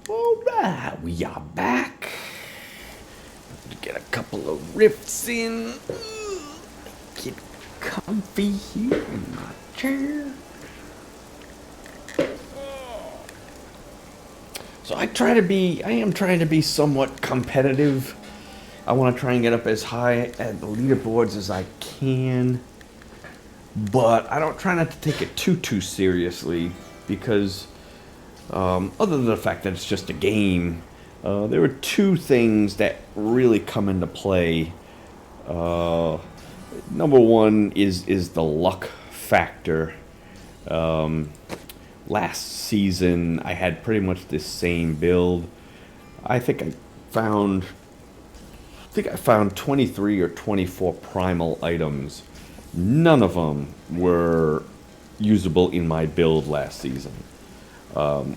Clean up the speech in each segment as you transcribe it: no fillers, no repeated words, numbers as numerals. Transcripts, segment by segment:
Alright, we are back. To get a couple of rifts in. Get comfy here in my chair. So I am trying to be somewhat competitive. I want to try and get up as high at the leaderboards as I can. But I don't try not to take it too seriously because other than the fact that it's just a game, there are two things that really come into play. Number one is the luck factor. Last season, I had pretty much the same build. I think I found 23 or 24 primal items. None of them were usable in my build last season.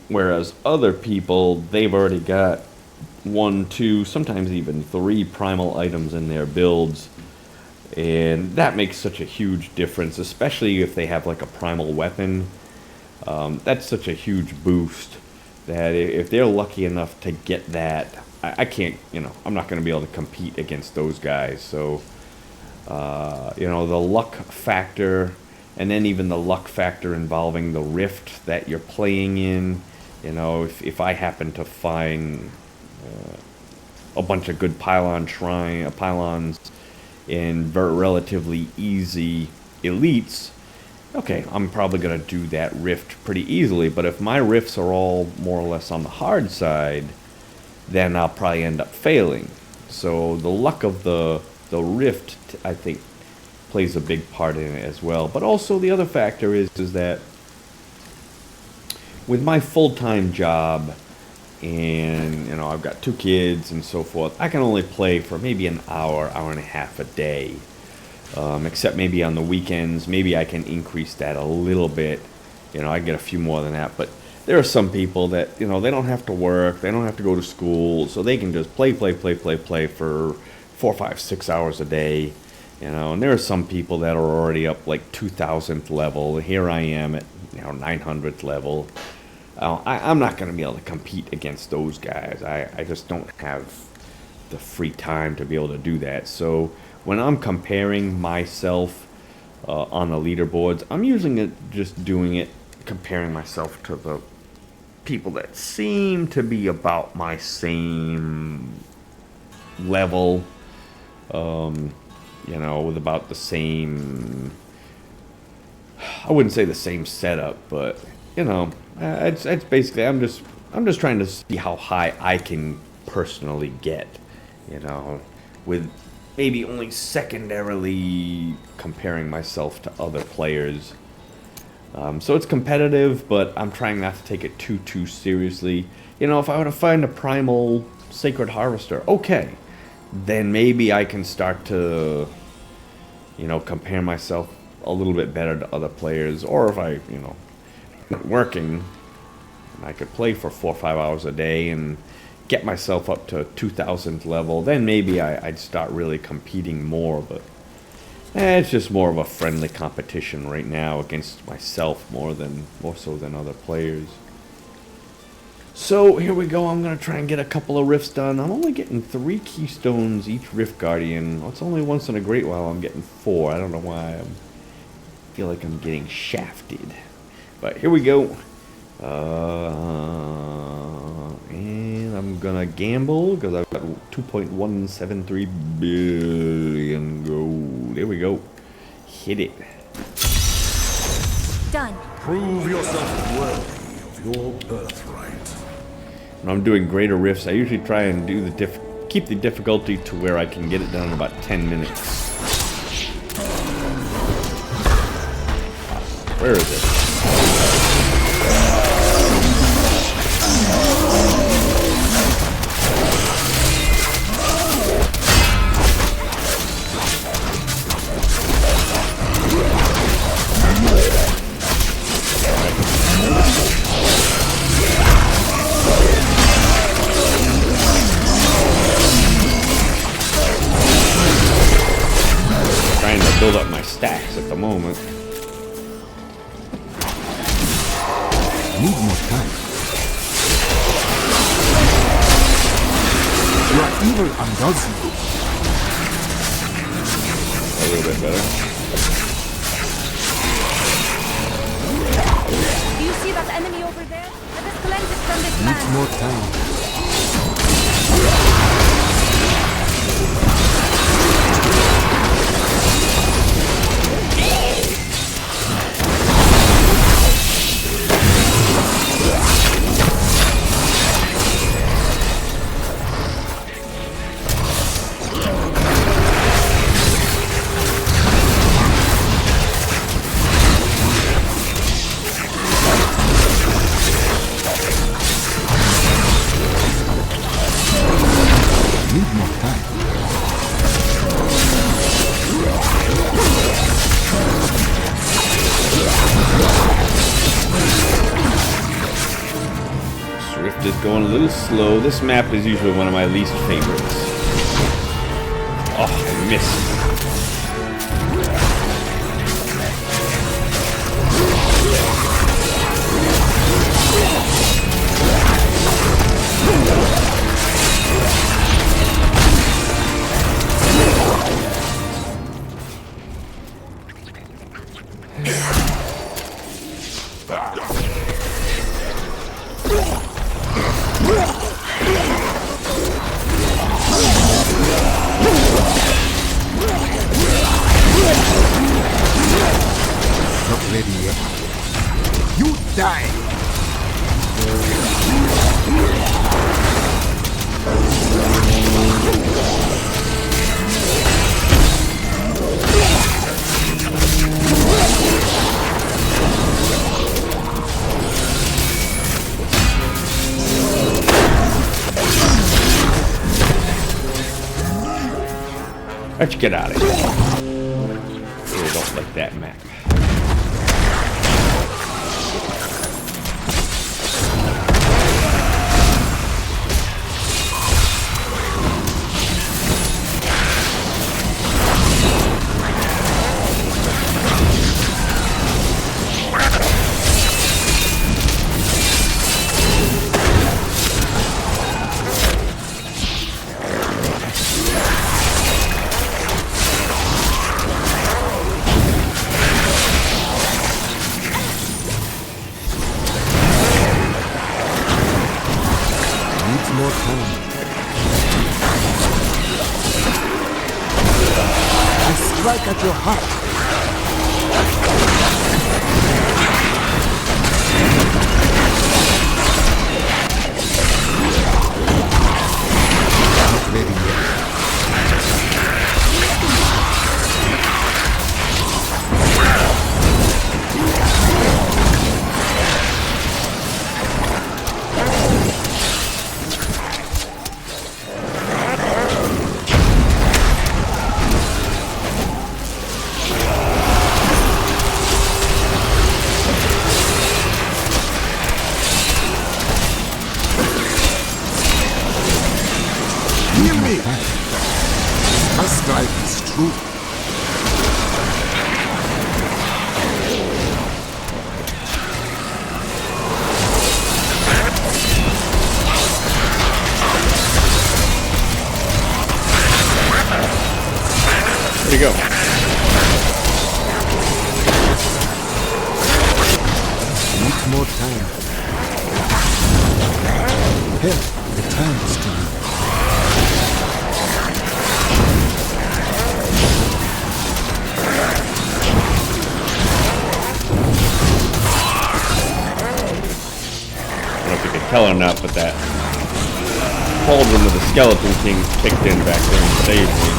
Whereas other people, they've already got 1, 2, sometimes even 3 primal items in their builds. And that makes such a huge difference, especially if they have like a primal weapon. That's such a huge boost that if they're lucky enough to get that, I can't, I'm not going to be able to compete against those guys. So, the luck factor, and then even the luck factor involving the rift that you're playing in. If I happen to find a bunch of good pylons in relatively easy elites, okay, I'm probably going to do that rift pretty easily. But if my rifts are all more or less on the hard side, then I'll probably end up failing. So the luck of the rift, I think, plays a big part in it as well. But also the other factor is that with my full-time job, and I've got 2 kids and so forth, I can only play for maybe an hour and a half a day. Except maybe on the weekends, maybe I can increase that a little bit. I get a few more than that. But there are some people that, they don't have to work, they don't have to go to school, so they can just play for 4, 5, 6 hours a day. And there are some people that are already up like 2,000th level. Here I am at 900th level. I'm not going to be able to compete against those guys. I just don't have the free time to be able to do that. So when I'm comparing myself on the leaderboards, I'm usually just doing it, comparing myself to the people that seem to be about my same level, with about the same, I wouldn't say the same setup, but it's basically, I'm just trying to see how high I can personally get, with maybe only secondarily comparing myself to other players. So it's competitive, but I'm trying not to take it too seriously. If I were to find a primal sacred harvester, okay, then maybe I can start to, compare myself a little bit better to other players. Or if I, not working, I could play for 4 or 5 hours a day and get myself up to 2,000th level, then maybe I'd start really competing more. But it's just more of a friendly competition right now against myself more so than other players. So here we go. I'm going to try and get a couple of rifts done. I'm only getting 3 keystones each rift guardian. It's only once in a great while I'm getting 4. I don't know why. I feel like I'm getting shafted. But here we go. And I'm gonna gamble because I've got 2.173 billion gold. There we go. Hit it. Done. Prove yourself worthy of your birthright. When I'm doing greater rifts, I usually try and do keep the difficulty to where I can get it done in about 10 minutes. Where is it? Trying to build up my stacks at the moment. Need more time. Evil undoes you. A little bit better. Do you see that enemy over there? Let us cleanse it from this Need land. more time. Need more time. Swift is going a little slow. This map is usually one of my least favorites. Oh, I missed. Not ready yet. You die! Let's get out of here. Really don't like that map. Needs more time. I strike at your heart. Not ready yet. Hear me! My strike is true. Where'd he go? Needs more time. Hell returns to you. I don't know if you could tell or not, but that cauldron of the Skeleton King kicked in back there and saved me.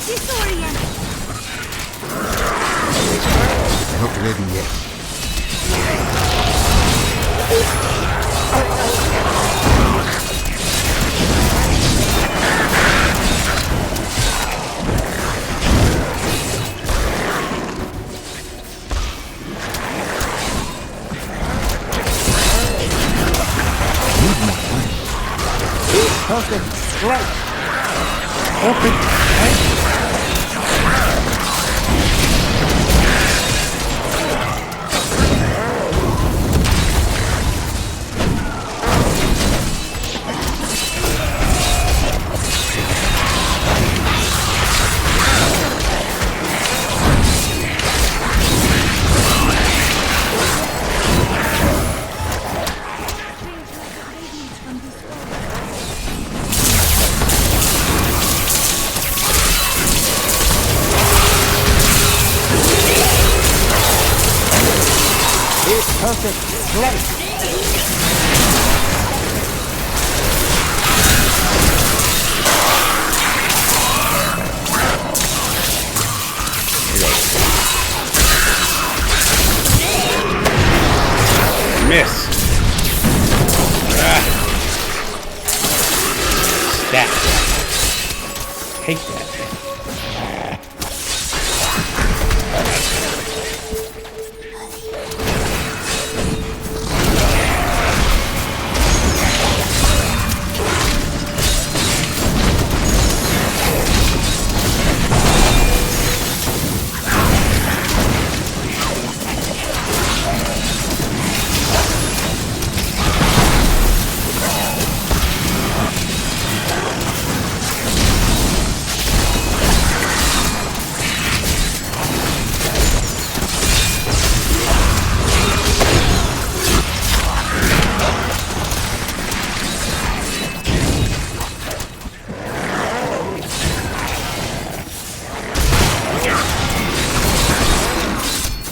Disorient. Not ready yet. Perfect strike. Perfect strike. Perfect strike. Miss. Ah. Stat. Take that.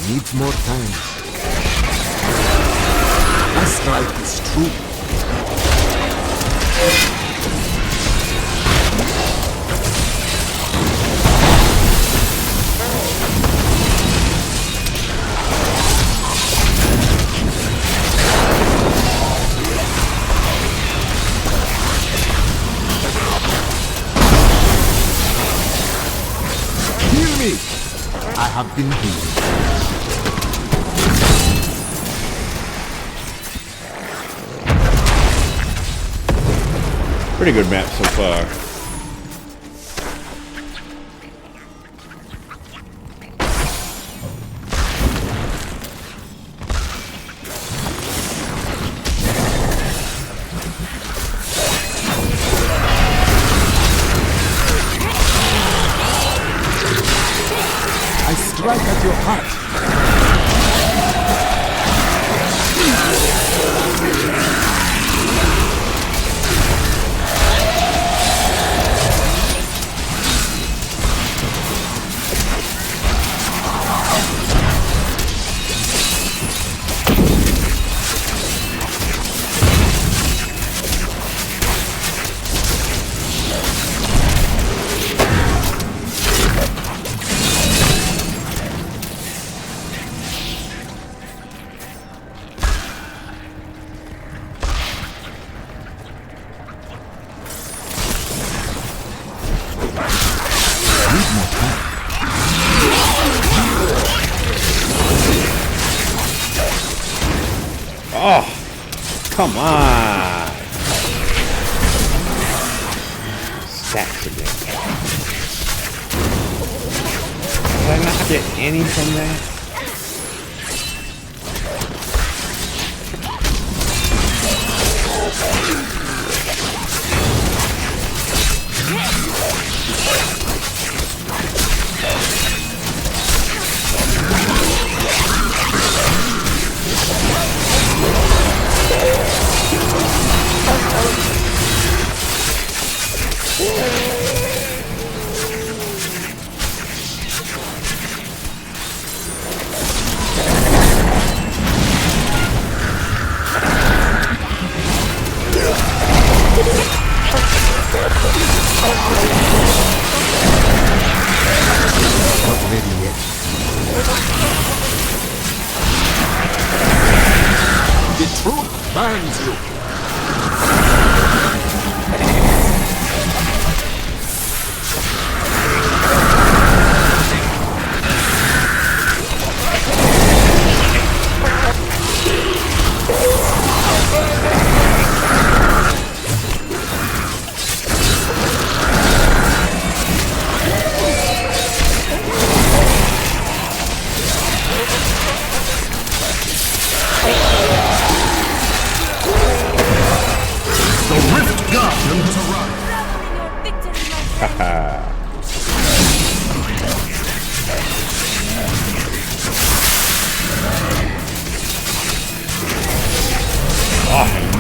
Needs more time. My strike is true. Heal me! I have been healed. Pretty good map so far. I strike at your heart. Oh, come on. Stacks again. Did I not get any from that? idiot. The truth burns you.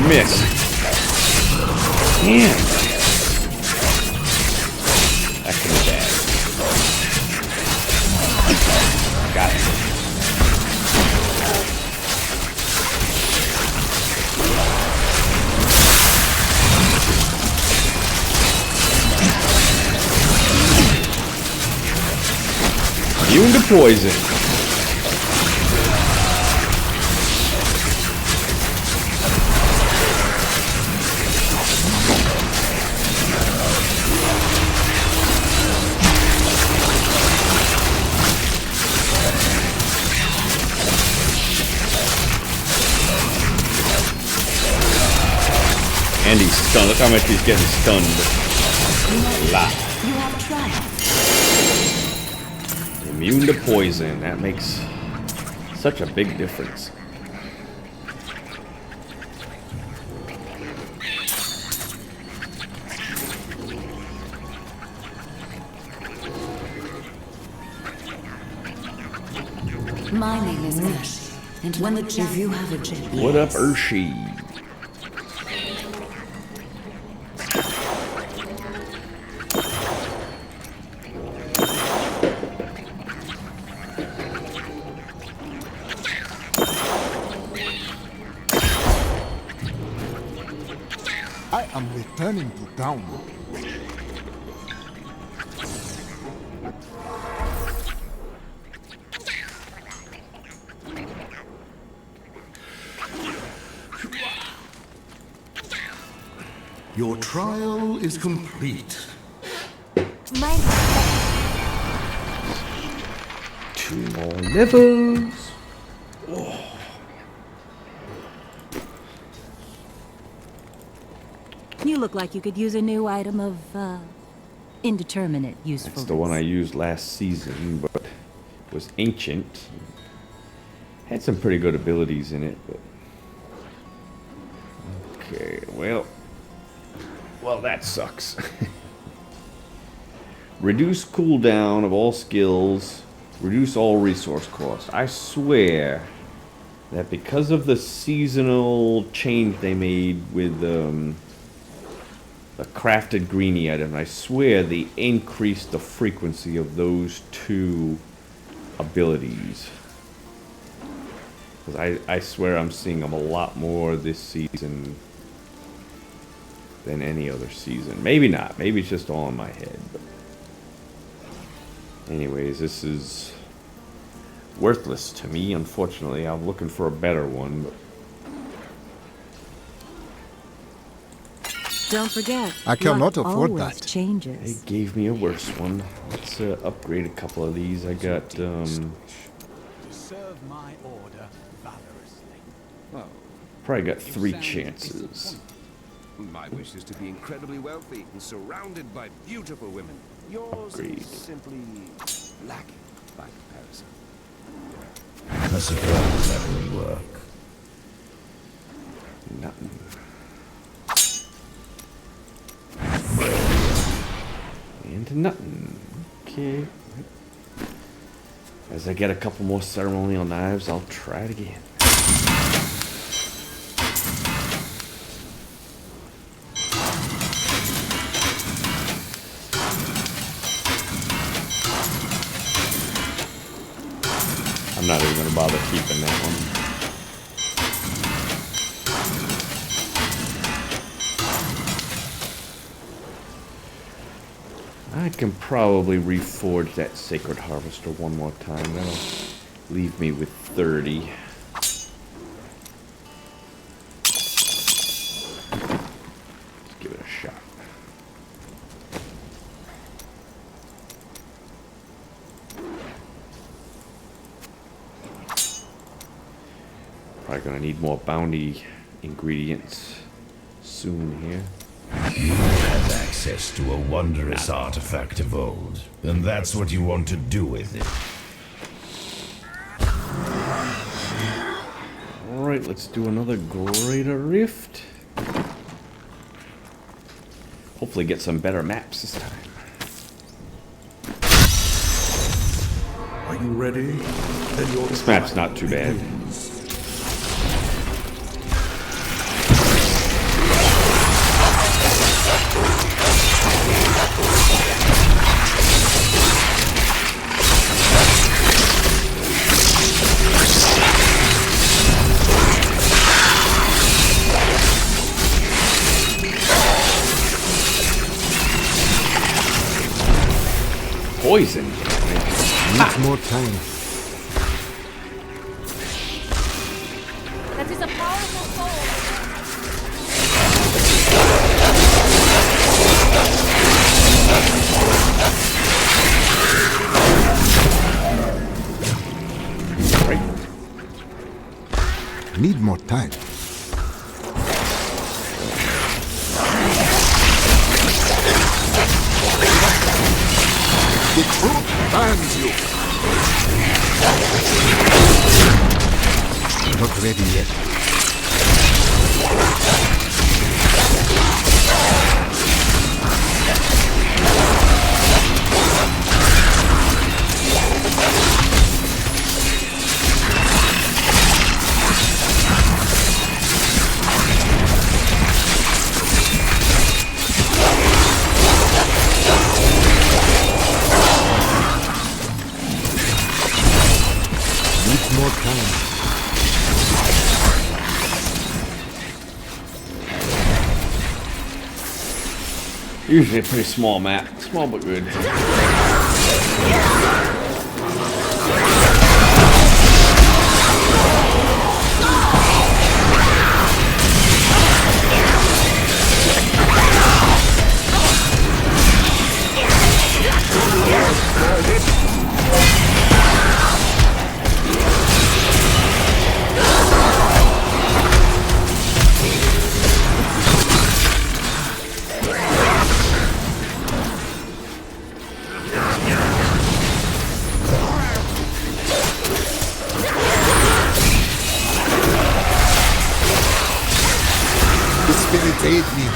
Miss. Damn. That could be bad. Got it. Immune to poison. And he's stunned. Look how much he's getting stunned. A lot. You have tried. Immune to poison. That makes such a big difference. My name is Ash, and when the if you have a chip, What up, Urshi? I am returning to town. Your trial is complete. My 2 more levels. You look like you could use a new item of, indeterminate usefulness. That's the one I used last season, but it was ancient. Had some pretty good abilities in it, but... Okay, well, that sucks. Reduce cooldown of all skills. Reduce all resource costs. I swear that because of the seasonal change they made with the crafted greenie item, I swear they increased the frequency of those 2 abilities. Because I swear I'm seeing them a lot more this season than any other season. Maybe not. Maybe it's just all in my head. But anyways, this is worthless to me, unfortunately. I'm looking for a better one. But Don't forget. I cannot luck afford always that. Changes. they gave me a worse one. Let's upgrade a couple of these. I got To serve my order valorously. probably got 3 chances. My wish is to be incredibly wealthy and surrounded by beautiful women. Yours Agreed. is simply lacking by comparison. I suppose that will work. Nothing. Into nothing. Okay. As I get a couple more ceremonial knives, I'll try it again. I'm not even gonna bother keeping that one. I can probably reforge that Sacred Harvester one more time. That'll leave me with 30. Let's give it a shot. Probably gonna need more bounty ingredients soon here. You have access to a wondrous artifact of old, and that's what you want to do with it. Alright, let's do another Greater Rift. Hopefully get some better maps this time. Are you ready? Then your This map's not too bad. Poison. Needs more time. That is a powerful soul. Need more time. The truth binds you. Not ready yet. Needs more time. Usually a pretty small map. Small but good. The spirit aid me.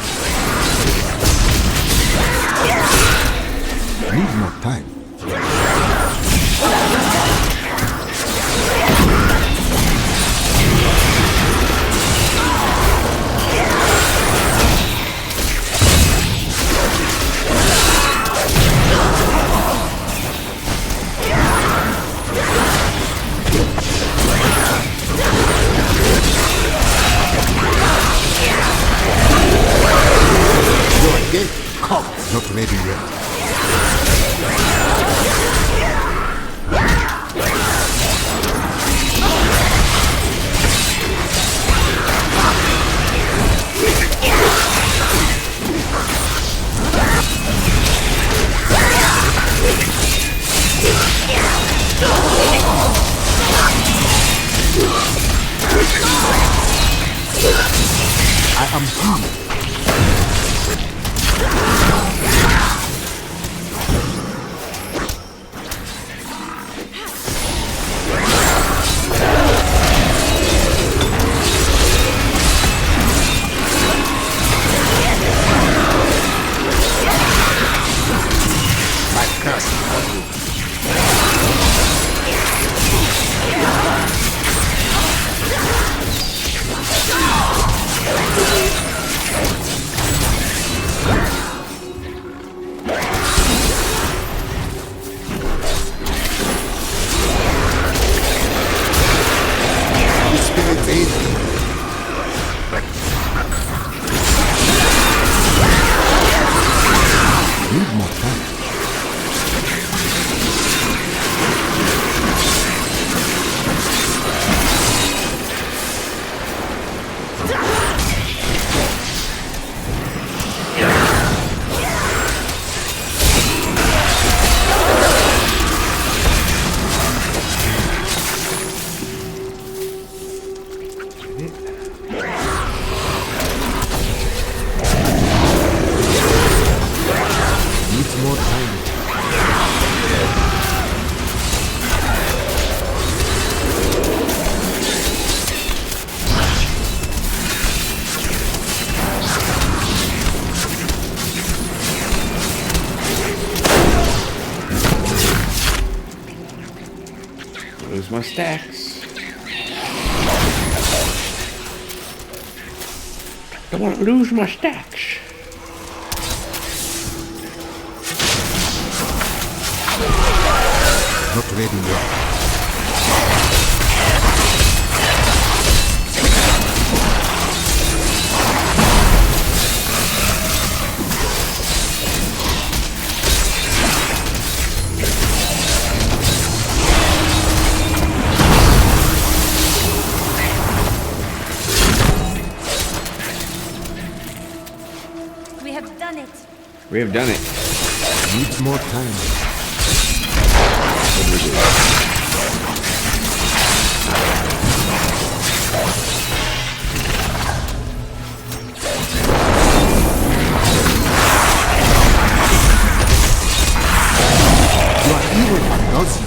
Need more time. Your gate comes. Not ready yet. I am human. My curse on you. Lose my stacks. Don't want to lose my stacks. Not ready yet. We have done it. We have done it. Needs more time. What do we do? You are evil, Nazi.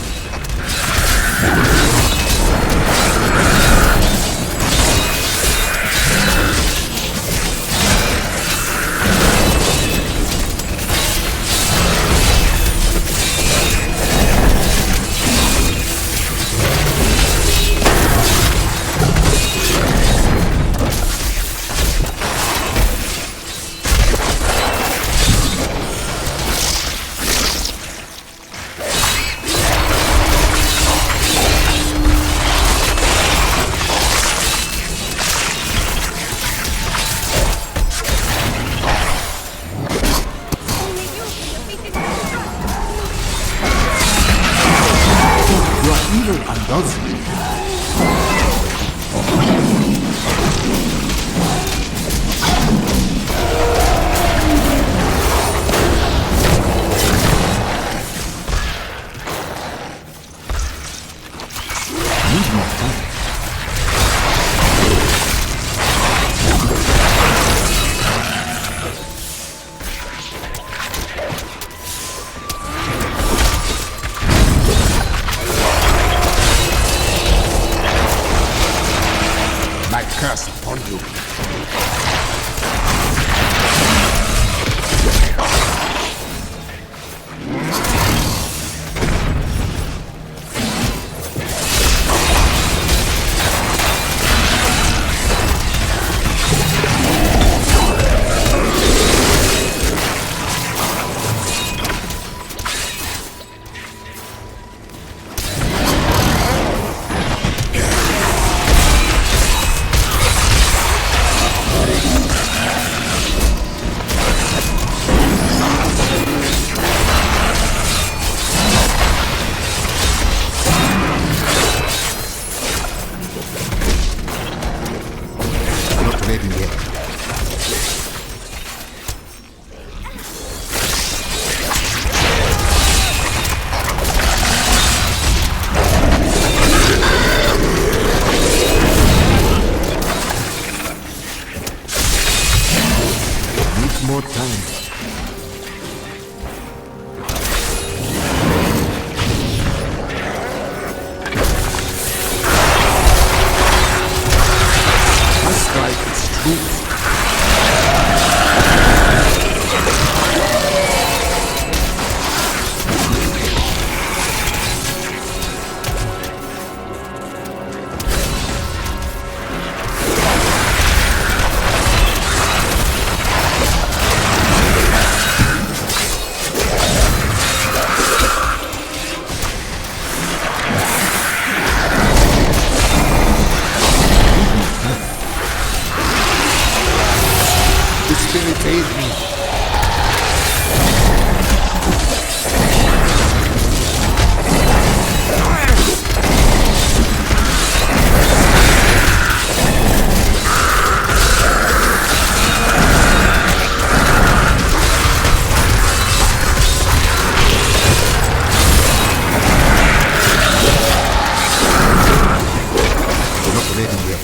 You are evil, Nazi. Need more time. My curse upon you. Not ready yet. Needs more time. My strike is true. The spirit aid me. Not ready yet.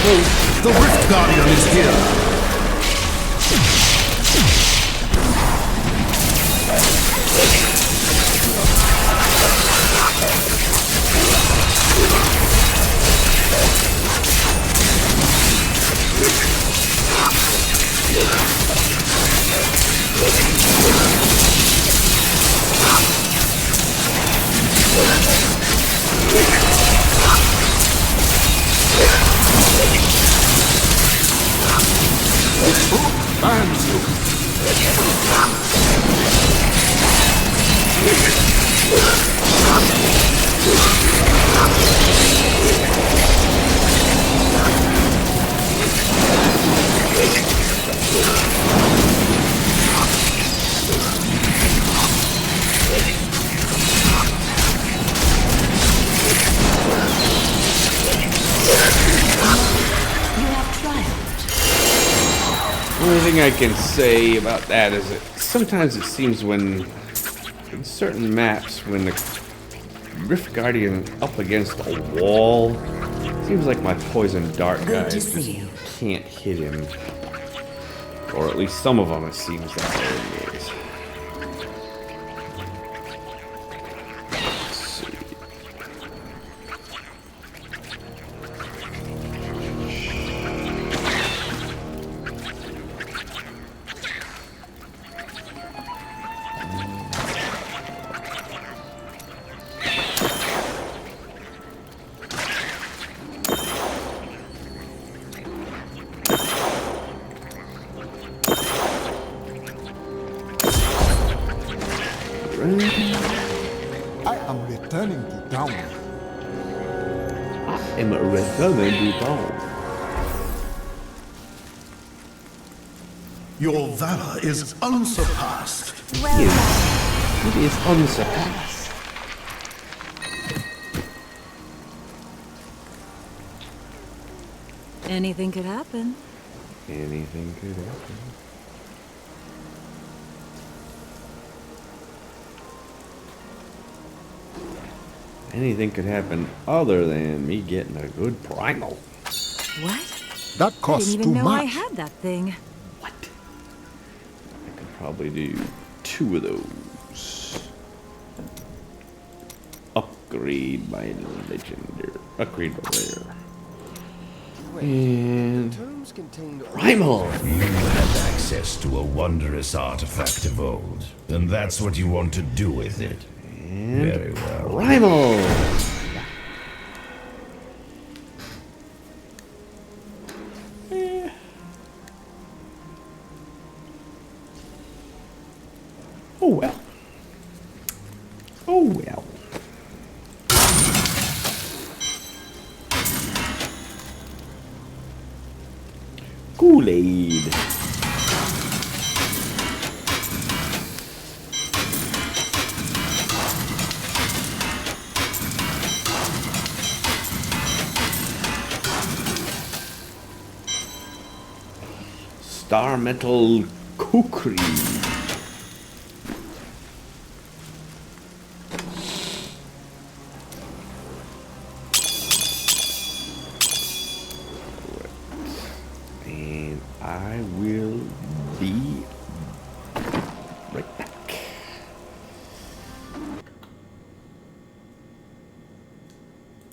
The Rift Guardian is here. The only thing I can say about that is that sometimes it seems when, in certain maps, when the Rift Guardian up against a wall, it seems like my poison dart guys just can't hit him. Or at least some of them, it seems that way anyways. Let's see. I am returning to town. I'm returning to town. Your valor is unsurpassed. It is unsurpassed. Anything could happen. Anything could happen. Anything could happen other than me getting a good primal. What? That I costs didn't too even know I much. had that thing. What? I could probably do 2 of those. Upgrade my legendary. Upgrade my rare. And Tomes contain primal. You have access to a wondrous artifact of old, and that's what you want to do with it. Very well. Primal. Oh well. Oh well. Kool-Aid. Star Metal Kukri. And I will be